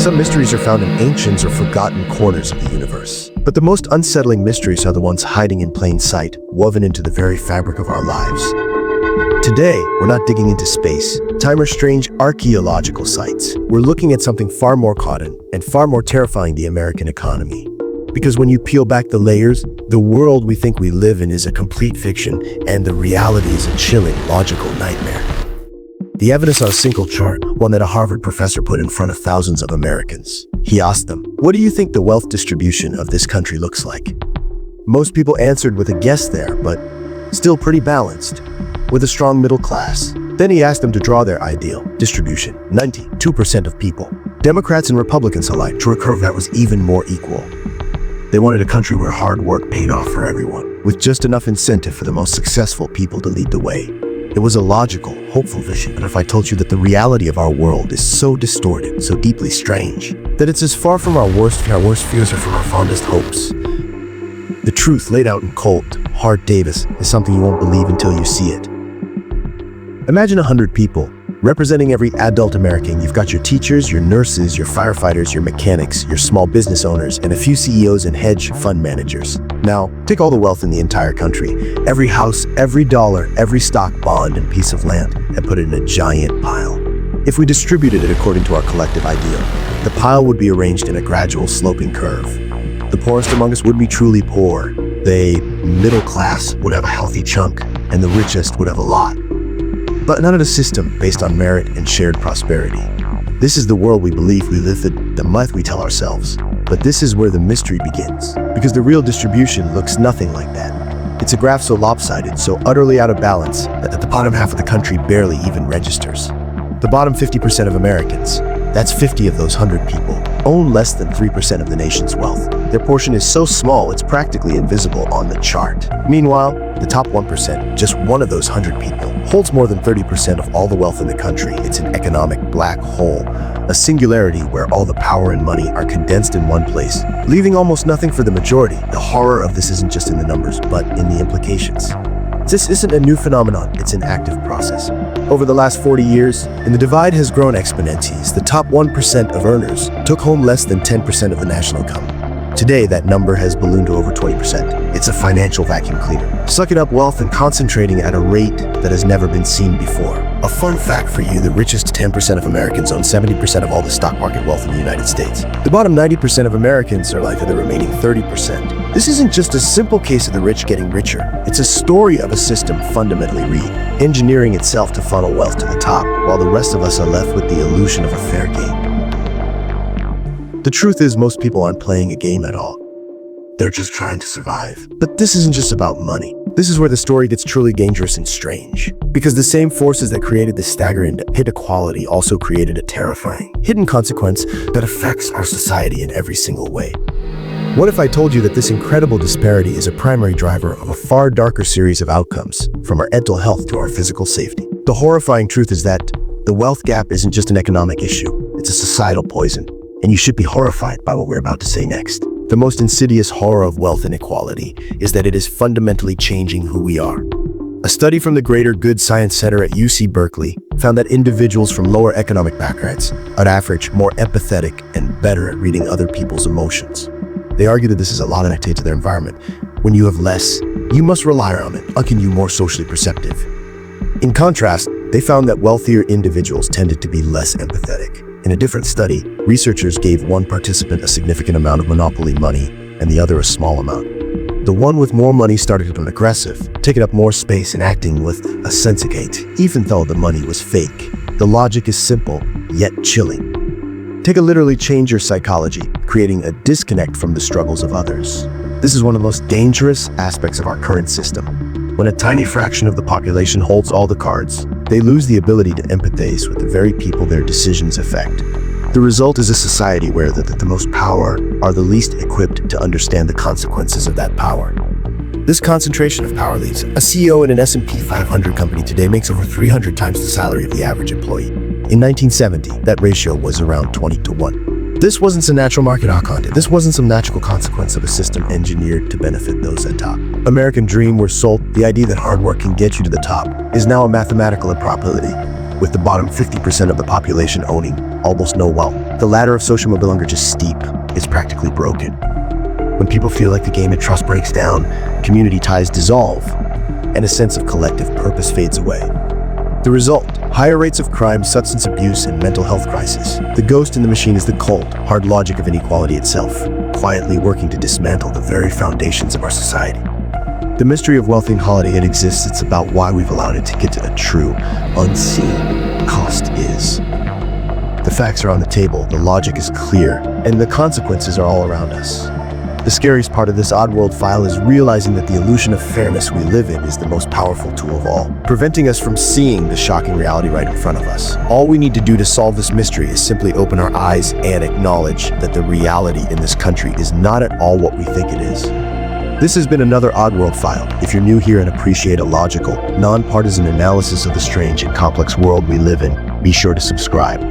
Some mysteries are found in ancient or forgotten corners of the universe. But the most unsettling mysteries are the ones hiding in plain sight, woven into the very fabric of our lives. Today, we're not digging into space, time or strange archaeological sites. We're looking at something far more cotton and far more terrifying: the American economy. Because when you peel back the layers, the world we think we live in is a complete fiction, and the reality is a chilling, logical nightmare. The evidence on a single chart, one that a Harvard professor put in front of thousands of Americans. He asked them, "What do you think the wealth distribution of this country looks like?" Most people answered with a guess there, but still pretty balanced, with a strong middle class. Then he asked them to draw their ideal distribution. 92% of people, Democrats and Republicans alike, drew a curve that was even more equal. They wanted a country where hard work paid off for everyone, with just enough incentive for the most successful people to lead the way. It was a logical, hopeful vision, but if I told you that the reality of our world is so distorted, so deeply strange, that it's as far from our worst fears are from our fondest hopes. The truth laid out in cold, hard Davis is something you won't believe until you see it. Imagine 100 people, representing every adult American. You've got your teachers, your nurses, your firefighters, your mechanics, your small business owners, and a few CEOs and hedge fund managers. Now, take all the wealth in the entire country, every house, every dollar, every stock, bond, and piece of land, and put it in a giant pile. If we distributed it according to our collective ideal, the pile would be arranged in a gradual sloping curve. The poorest among us would be truly poor. The middle class would have a healthy chunk, and the richest would have a lot. But not in a system based on merit and shared prosperity. This is the world we believe we live, the myth we tell ourselves. But this is where the mystery begins, because the real distribution looks nothing like that. It's a graph so lopsided, so utterly out of balance, that the bottom half of the country barely even registers. The bottom 50% of Americans, that's 50 of those 100 people, own less than 3% of the nation's wealth. Their portion is so small it's practically invisible on the chart. Meanwhile, the top 1%, just one of those 100 people, holds more than 30% of all the wealth in the country. It's an economic black hole, a singularity where all the power and money are condensed in one place, leaving almost nothing for the majority. The horror of this isn't just in the numbers, but in the implications. This isn't a new phenomenon, it's an active process. Over the last 40 years, and the divide has grown exponentially. The top 1% of earners took home less than 10% of the national income. Today, that number has ballooned to over 20%. It's a financial vacuum cleaner, sucking up wealth and concentrating at a rate that has never been seen before. A fun fact for you, the richest 10% of Americans own 70% of all the stock market wealth in the United States. The bottom 90% of Americans are like the remaining 30%. This isn't just a simple case of the rich getting richer. It's a story of a system fundamentally re-engineering itself to funnel wealth to the top, while the rest of us are left with the illusion of a fair game. The truth is, most people aren't playing a game at all. They're just trying to survive. But this isn't just about money. This is where the story gets truly dangerous and strange. Because the same forces that created the staggering inequality also created a terrifying, hidden consequence that affects our society in every single way. What if I told you that this incredible disparity is a primary driver of a far darker series of outcomes, from our mental health to our physical safety? The horrifying truth is that the wealth gap isn't just an economic issue, it's a societal poison. And you should be horrified by what we're about to say next. The most insidious horror of wealth inequality is that it is fundamentally changing who we are. A study from the Greater Good Science Center at UC Berkeley found that individuals from lower economic backgrounds are on average more empathetic and better at reading other people's emotions. They argue that this is a lot connected to their environment. When you have less, you must rely on it, making you more socially perceptive. In contrast, they found that wealthier individuals tended to be less empathetic. In a different study, researchers gave one participant a significant amount of monopoly money and the other a small amount. The one with more money started to become aggressive, taking up more space and acting with a sense of hate, even though the money was fake. The logic is simple, yet chilling. Take a literally change your psychology, creating a disconnect from the struggles of others. This is one of the most dangerous aspects of our current system. When a tiny fraction of the population holds all the cards, they lose the ability to empathize with the very people their decisions affect. The result is a society where the most power are the least equipped to understand the consequences of that power. This concentration of power leads. A CEO in an S&P 500 company today makes over 300 times the salary of the average employee. In 1970, that ratio was around 20-1. This wasn't some natural market content. This wasn't some natural consequence of a system engineered to benefit those at top. American dream we're sold, the idea that hard work can get you to the top, is now a mathematical improbability. with the bottom 50% of the population owning almost no wealth. The ladder of social mobility is just steep, it's practically broken. When people feel like the game of trust breaks down, community ties dissolve, and a sense of collective purpose fades away. The result: higher rates of crime, substance abuse, and mental health crisis. The ghost in the machine is the cold, hard logic of inequality itself, quietly working to dismantle the very foundations of our society. The mystery of wealth inequality, it exists, it's about why we've allowed it to get to a true, unseen cost is. The facts are on the table, the logic is clear, and the consequences are all around us. The scariest part of this Oddworld file is realizing that the illusion of fairness we live in is the most powerful tool of all, preventing us from seeing the shocking reality right in front of us. All we need to do to solve this mystery is simply open our eyes and acknowledge that the reality in this country is not at all what we think it is. This has been another Oddworld file. If you're new here and appreciate a logical, nonpartisan analysis of the strange and complex world we live in, be sure to subscribe.